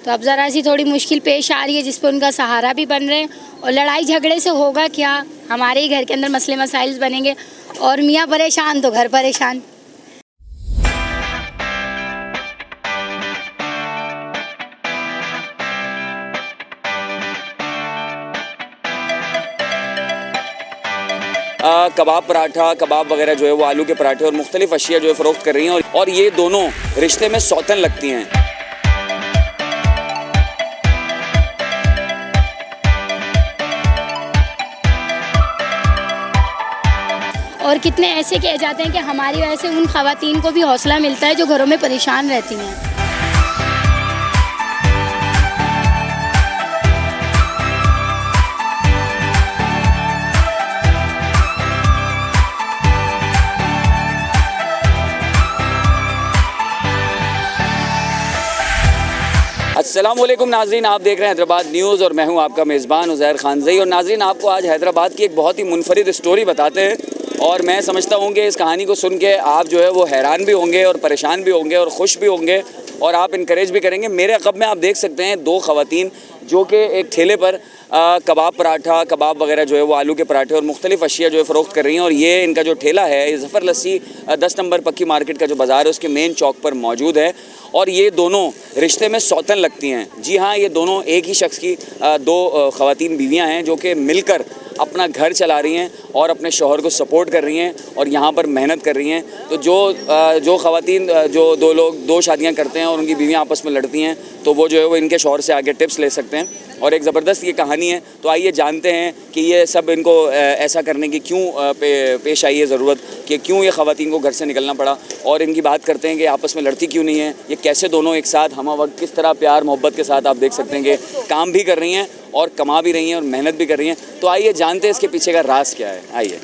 तो अब ज़रा सी थोड़ी मुश्किल पेश आ रही है, जिस पर उनका सहारा भी बन रहे हैं। और लड़ाई झगड़े से होगा क्या, हमारे ही घर के अंदर मसले मसाइल बनेंगे और मियाँ परेशान तो घर परेशान। कबाब पराठा, कबाब वगैरह जो है वो आलू के पराठे और मुख्तलिफ अशिया जो है फ़रोख्त कर रही हैं और ये दोनों रिश्ते में सौतन लगती हैं। और कितने ऐसे कहे जाते हैं कि हमारी वजह से उन ख़वातीन को भी हौसला मिलता है जो घरों में परेशान रहती हैं। अस्सलामुअलैकुम नाज़रीन, आप देख रहे हैं हैदराबाद न्यूज़ और मैं हूं आपका मेज़बान उज़ैर खानज़ई। और नाज़रीन, आपको आज हैदराबाद की एक बहुत ही मुनफरिद स्टोरी बताते हैं और मैं समझता हूं कि इस कहानी को सुन के आप जो है वो हैरान भी होंगे और परेशान भी होंगे और ख़ुश भी होंगे और आप इनकरेज भी करेंगे। मेरे अक़ब में आप देख सकते हैं दो ख़वातीन जो कि एक ठेले पर कबाब पराठा, कबाब वगैरह जो है वो आलू के पराठे और मुख्तलिफ अशिया जो है फ़रोख्त कर रही हैं। और ये इनका जो ठेला है ये ज़फ़र लस्सी 10 नंबर पक्की मार्केट का जो बाज़ार है उसके मेन चौक पर मौजूद है। और ये दोनों रिश्ते में सौतन लगती हैं। जी हाँ, ये दोनों एक ही शख्स की दो ख़वातीन बीवियाँ हैं जो कि मिलकर अपना घर चला रही हैं और अपने शौहर को सपोर्ट कर रही हैं और यहाँ पर मेहनत कर रही हैं। तो जो ख़वातीन जो दो लोग दो शादियाँ करते हैं और उनकी बीवियाँ आपस में लड़ती हैं तो वो जो है वो इनके शौहर से आगे टिप्स ले सकते हैं। और एक ज़बरदस्त ये कहानी है। तो आइए जानते हैं कि ये सब इनको ऐसा करने की क्यों पेश आई है ज़रूरत, कि क्यों ये ख़वातीन को घर से निकलना पड़ा। और इनकी बात करते हैं कि आपस में लड़ती क्यों नहीं है, ये कैसे दोनों एक साथ हम वक्त किस तरह प्यार मोहब्बत के साथ आप देख सकते हैं कि काम भी कर रही हैं और कमा भी रही हैं और मेहनत भी कर रही हैं। तो आइए जानते हैं इसके पीछे का राज क्या है। आइए।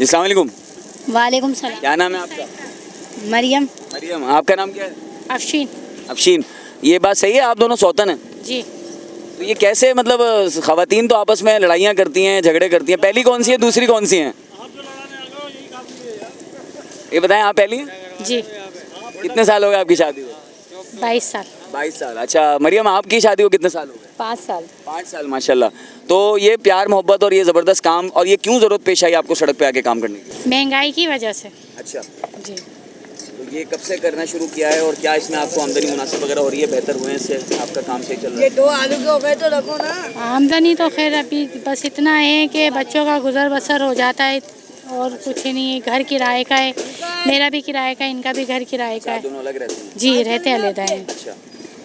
अस्सलाम वालेकुम। वालेकुम सलाम। क्या नाम है आपका? मरियम। मरियम। आपका नाम क्या है? अफशीन। अफशीन। ये बात सही है, आप दोनों सौतन हैं? जी। तो ये कैसे, मतलब ख़वातीन तो आपस में लड़ाइयाँ करती हैं, झगड़े करती हैं, पहली कौन सी है दूसरी कौन सी है? ये बताएं, आप पहली हैं? जी। कितने साल हो गए आपकी शादी को? 22 साल। 22 साल। अच्छा मरियम, आपकी शादी को कितने साल हो गए? 5 साल। 5 साल, माशाल्लाह। तो ये प्यार मोहब्बत और ये ज़बरदस्त काम, और ये क्यों ज़रूरत पेश आई आपको सड़क पे आके काम करने की? महंगाई की वजह से। अच्छा जी। तो ये कब से करना शुरू किया है और क्या इसमें आपको आमदनी मुनासिब वगैरह हो रही है, बेहतर हुए हैं, इससे आपका काम सही चल रहा है? ये 2 आलू के हो गए तो रखो ना। आमदनी तो खैर अभी बस इतना है कि बच्चों का गुजर बसर हो जाता है और कुछ नहीं है। घर किराए का है, मेरा भी किराए का है, इनका भी घर किराए का है। दोनों अलग रहते हैं? जी, रहते अलग हैं। अच्छा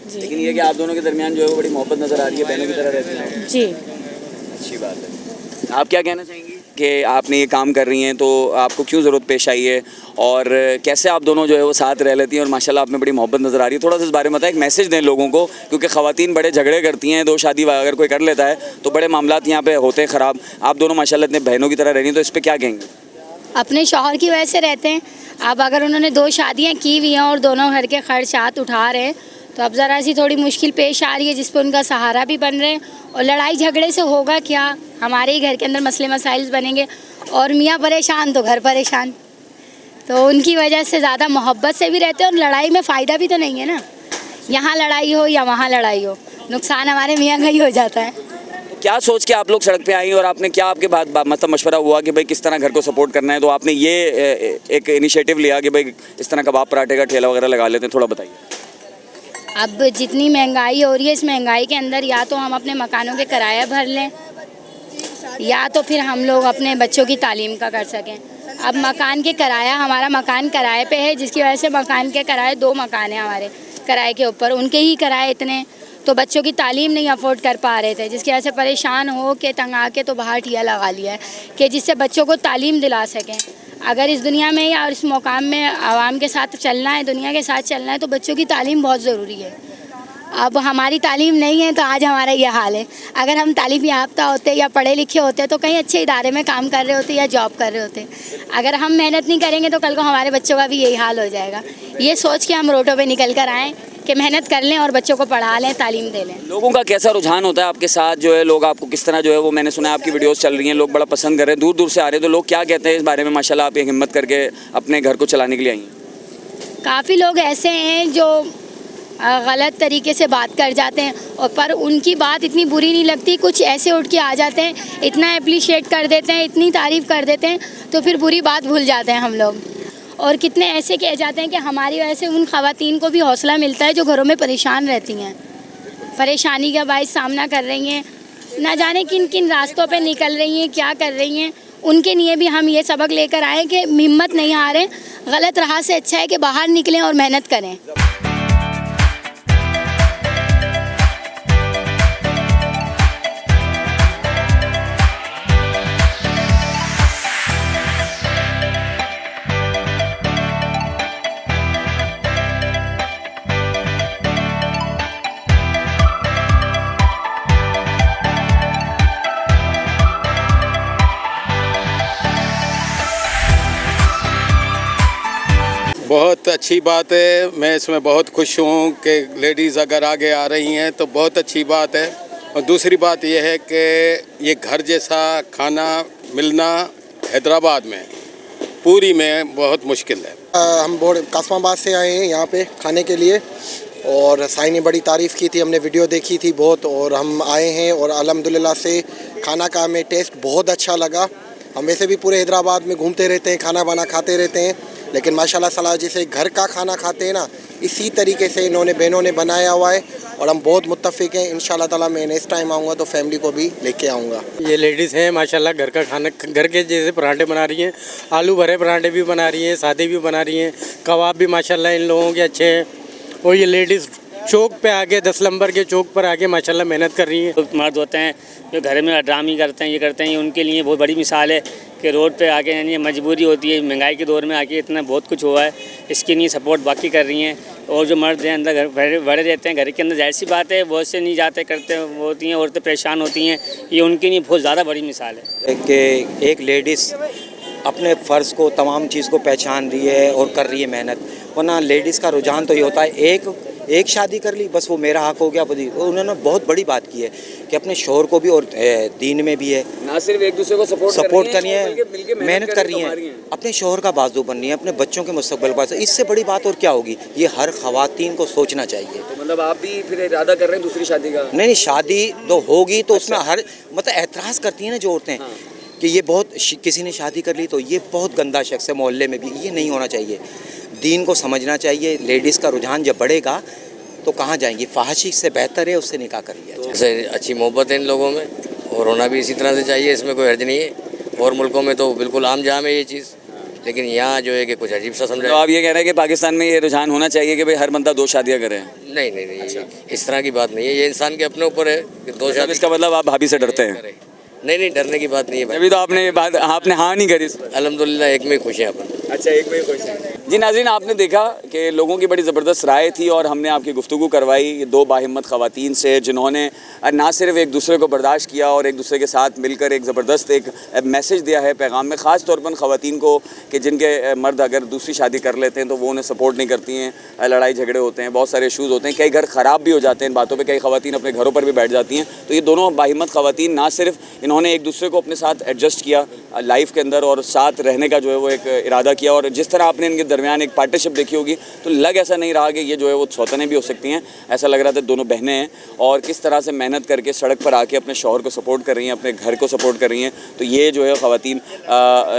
जी। लेकिन ये कि आप दोनों के दरमियान जो है वो बड़ी मोहब्बत नज़र आ रही है, बहनों की तरह रहती हैं। जी। अच्छी बात है। आप क्या कहना चाहेंगी कि आपने ये काम कर रही हैं तो आपको क्यों ज़रूरत पेश आई है और कैसे आप दोनों जो है वो साथ रह लेती हैं और माशाल्लाह आप में बड़ी मोहब्बत नज़र आ रही है? थोड़ा सा इस बारे में बताएं, एक मैसेज दें लोगों को, क्योंकि ख़वातीन बड़े झगड़े करती हैं, दो शादी अगर कोई कर लेता है तो बड़े मामलात यहाँ पे होते हैं ख़राब। आप दोनों माशाल्लाह इतने बहनों की तरह रह रही हैं, तो इस पर क्या कहेंगे? अपने शौहर की वजह से रहते हैं। अब अगर उन्होंने 2 शादियाँ की हुई हैं और दोनों घर के खर्चात उठा रहे हैं तो अब ज़रा सी थोड़ी मुश्किल पेश आ रही है, जिस पर उनका सहारा भी बन रहे हैं। और लड़ाई झगड़े से होगा क्या, हमारे ही घर के अंदर मसले मसाइल बनेंगे और मियाँ परेशान तो घर परेशान। तो उनकी वजह से ज़्यादा मोहब्बत से भी रहते हैं और लड़ाई में फ़ायदा भी तो नहीं है ना, यहाँ लड़ाई हो या वहाँ लड़ाई हो, नुकसान हमारे मियाँ का ही हो जाता है। तो क्या सोच के आप लोग सड़क पे आई और आपने क्या आपके बाद मतलब मशवरा हुआ कि भाई किस तरह घर को सपोर्ट करना है, तो आपने ये एक इनिशिएटिव लिया कि भाई इस तरह कबाब पराठे का ठेला वगैरह लगा लेते हैं? थोड़ा बताइए। अब जितनी महंगाई हो रही है, इस महंगाई के अंदर या तो हम अपने मकानों के किराया भर लें या तो फिर हम लोग अपने बच्चों की तालीम का कर सकें। अब मकान के किराया, हमारा मकान किराए पे है, जिसकी वजह से मकान के किराए 2 मकान हैं हमारे किराए के ऊपर, उनके ही किराए इतने, तो बच्चों की तालीम नहीं अफोर्ड कर पा रहे थे, जिसकी वजह से परेशान हो के तंग आके तो बाहर ठिया लगा लिया है कि जिससे बच्चों को तालीम दिला सकें। अगर इस दुनिया में या इस मुकाम में आवाम के साथ चलना है, दुनिया के साथ चलना है, तो बच्चों की तालीम बहुत ज़रूरी है। अब हमारी तालीम नहीं है तो आज हमारा ये हाल है। अगर हम तालीम याफ्ता होते या पढ़े लिखे होते तो कहीं अच्छे इदारे में काम कर रहे होते या जॉब कर रहे होते। अगर हम मेहनत नहीं करेंगे तो कल को हमारे बच्चों का भी यही हाल हो जाएगा। ये सोच के हम रोडों पे निकल कर आएँ कि मेहनत कर लें और बच्चों को पढ़ा लें, तालीम दे लें। लोगों का कैसा रुझान होता है आपके साथ जो है, लोग आपको किस तरह जो है वो, मैंने सुना है आपकी वीडियोस चल रही हैं, लोग बड़ा पसंद कर रहे हैं, दूर दूर से आ रहे हैं, तो लोग क्या कहते हैं इस बारे में? माशाल्लाह आप एक हिम्मत करके अपने घर को चलाने के लिए आई हैं। काफ़ी लोग ऐसे हैं जो गलत तरीके से बात कर जाते हैं और पर उनकी बात इतनी बुरी नहीं लगती। कुछ ऐसे उठ के आ जाते हैं, इतना अप्रिशिएट कर देते हैं, इतनी तारीफ़ कर देते हैं तो फिर बुरी बात भूल जाते हैं हम लोग। और कितने ऐसे कह जाते हैं कि हमारी वजह से उन ख़वातीन को भी हौसला मिलता है जो घरों में परेशान रहती हैं, परेशानी का बायस सामना कर रही हैं, ना जाने किन किन रास्तों पे निकल रही हैं, क्या कर रही हैं। उनके लिए भी हम ये सबक लेकर आए कि हिम्मत नहीं हारें, गलत राह से अच्छा है कि बाहर निकलें और मेहनत करें। बहुत अच्छी बात है। मैं इसमें बहुत खुश हूँ कि लेडीज़ अगर आगे आ रही हैं तो बहुत अच्छी बात है। और दूसरी बात यह है कि ये घर जैसा खाना मिलना हैदराबाद में पूरी में बहुत मुश्किल है। हम कासमाबाद से आए हैं यहाँ पे खाने के लिए और साई ने बड़ी तारीफ़ की थी, हमने वीडियो देखी थी बहुत और हम आए हैं और अल्हम्दुलिल्लाह से खाना का हमें टेस्ट बहुत अच्छा लगा। हम वैसे भी पूरे हैदराबाद में घूमते रहते हैं, खाना वाना खाते रहते हैं, लेकिन माशाल्लाह सलाह जैसे घर का खाना खाते हैं ना, इसी तरीके से इन्होंने बहनों ने बनाया हुआ है और हम बहुत मुत्तफ़िक हैं। इंशाल्लाह ताला मैं नेक्स्ट टाइम आऊँगा तो फैमिली को भी लेके आऊँगा। ये लेडीज़ हैं माशाल्लाह, घर का खाना, घर के जैसे पराठे बना रही हैं, आलू भरे पराठे भी बना रही हैं, सादे भी बना रही हैं, कबाब भी माशाल्लाह इन लोगों के अच्छे हैं। और ये लेडीज़ चौक पे आके 10 नंबर के चौक पर आके माशाल्लाह मेहनत कर रही हैं। तो मर्द होते हैं जो घर में ड्रामे करते हैं, ये करते हैं, ये उनके लिए बहुत बड़ी मिसाल है कि रोड पे आके, यानी मजबूरी होती है, महंगाई के दौर में आके इतना बहुत कुछ हुआ है, इसके लिए सपोर्ट बाकी कर रही हैं। और जो मर्द हैं अंदर घर बड़े रहते हैं घर के अंदर, जाहिर सी बात है बहुत से नहीं जाते करते होती हैं, औरतें परेशान होती हैं, ये उनके लिए बहुत ज़्यादा बड़ी मिसाल है कि एक लेडीज़ अपने फ़र्ज़ को, तमाम चीज़ को पहचान रही है और कर रही है मेहनत। वरना लेडीज़ का रुझान तो ये होता है एक शादी कर ली बस वो मेरा हक हो गया। उन्होंने बहुत बड़ी बात की है कि अपने शोहर को भी और दीन में भी है, ना सिर्फ एक दूसरे को सपोर्ट कर रही है, मेहनत कर रही है, अपने शोहर का बाजू बन रही है, अपने बच्चों के मुस्तकबिल पर। इससे बड़ी बात और क्या होगी? ये हर ख़वातीन को सोचना चाहिए। तो मतलब आप भी फिर इरादा कर रहे हैं दूसरी शादी का? नहीं, शादी तो होगी तो उसमें हर मतलब एतराज़ करती हैं ना जो औरतें कि ये बहुत, किसी ने शादी कर ली तो ये बहुत गंदा शख्स है, मोहल्ले में भी ये नहीं होना चाहिए। दीन को समझना चाहिए। लेडीज़ का रुझान जब बढ़ेगा तो कहाँ जाएंगी? फ़ाहिशी से बेहतर है उससे निकाह कर लिया जाए। अच्छी मोहब्बत है इन लोगों में और होना भी इसी तरह से चाहिए, इसमें कोई हर्ज नहीं है। और मुल्कों में तो बिल्कुल आम जाम है ये चीज़, लेकिन यहाँ जो है कि कुछ अजीब सा समझा। तो आप ये कह रहे हैं कि पाकिस्तान में ये रुझान होना चाहिए कि भाई हर बंदा 2 शादियाँ करे? नहीं, इस तरह की बात नहीं है, ये इंसान के अपने ऊपर है कि 2 शादी। इसका मतलब आप भाभी से डरते हैं? नहीं, डरने की बात नहीं है भाई। अभी तो आपने हाँ नहीं करी। अल्हम्दुलिल्लाह एक में खुश हैं अपन। अच्छा, एक में खुश हैं। जी नाज़रीन, आपने देखा कि लोगों की बड़ी ज़बरदस्त राय थी और हमने आपकी गुफ्तगू करवाई 2 बाहिम्मत ख़वातीन से जिन्होंने ना सिर्फ एक दूसरे को बर्दाश्त किया और एक दूसरे के साथ मिलकर एक ज़बरदस्त एक मैसेज दिया है, पैगाम में, ख़ास तौर पर ख़वातीन को कि जिनके मर्द अगर दूसरी शादी कर लेते हैं तो वो उन्हें सपोर्ट नहीं करती हैं, लड़ाई झगड़े होते हैं, बहुत सारे इशूज़ होते हैं, कई घर ख़राब भी हो जाते हैं इन बातों पर, कई ख़वातीन अपने घरों पर भी बैठ जाती हैं। तो ये दोनों बाहिम्मत ख़वातीन ना सिर्फ इन्होंने एक दूसरे को अपने साथ एडजस्ट किया लाइफ के अंदर और साथ रहने का जो है वो एक इरादा किया, और जिस तरह आपने इनके दरमियान एक पार्टनरशिप देखी होगी तो लग ऐसा नहीं रहा कि ये जो है वो सौतने भी हो सकती हैं। ऐसा लग रहा था दोनों बहनें हैं और किस तरह से मेहनत करके सड़क पर आके अपने शौहर को सपोर्ट कर रही हैं, अपने घर को सपोर्ट कर रही हैं। तो ये जो है ख़वातीन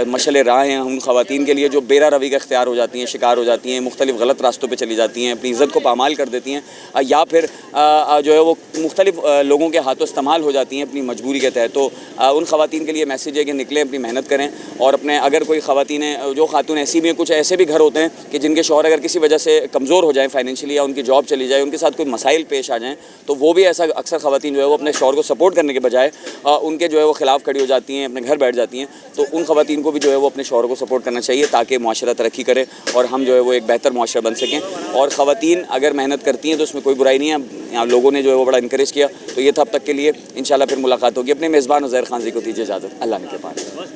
मशअल राह हैं उन ख़वातीन के लिए जो बेरा रवी का इख्तियार हो जाती हैं, शिकार हो जाती हैं, मुख्तलिफ गलत रास्तों पर चली जाती हैं, अपनी इज़्ज़त को पामाल कर देती हैं, या फिर जो है वो मुख्तलिफ लोगों के हाथों इस्तेमाल हो जाती हैं अपनी मजबूरी के तहत। तो उन ख़वातीन के लिए मैसेज है कि निकलें, अपनी मेहनत करें और अपने, अगर कोई ख़वातीन जो खातून ऐसी भी हैं, कुछ ऐसे भी घर होते हैं कि जिनके शौहर अगर किसी वजह से कमज़ोर हो जाए फाइनेंशियली या उनकी जॉब चली जाए, उनके साथ कोई मसाइल पेश आ जाएँ, तो वो भी ऐसा अक्सर ख़वातीन जो है वो अपने शौहर को सपोर्ट करने के बजाय उनके जो है वो ख़िलाफ़ खड़ी हो जाती हैं, अपने घर बैठ जाती हैं। तो उन ख़वातीन को भी जो है वो अपने शौहर को सपोर्ट करना चाहिए ताकि मुआशरा तरक्की करे और हम जो है वो एक बेहतर मुआशरा बन सकें। और ख़वातीन अगर मेहनत करती हैं तो उसमें कोई बुराई नहीं है। यहाँ लोगों ने जो है वो बड़ा इंकरेज किया। तो ये था अब तक के लिए, इंशाल्लाह फिर मुलाकात होगी। अपने मेज़बान उज़ैर खान जी को दीजिए इजाज़त। अल्लाह ने के पास।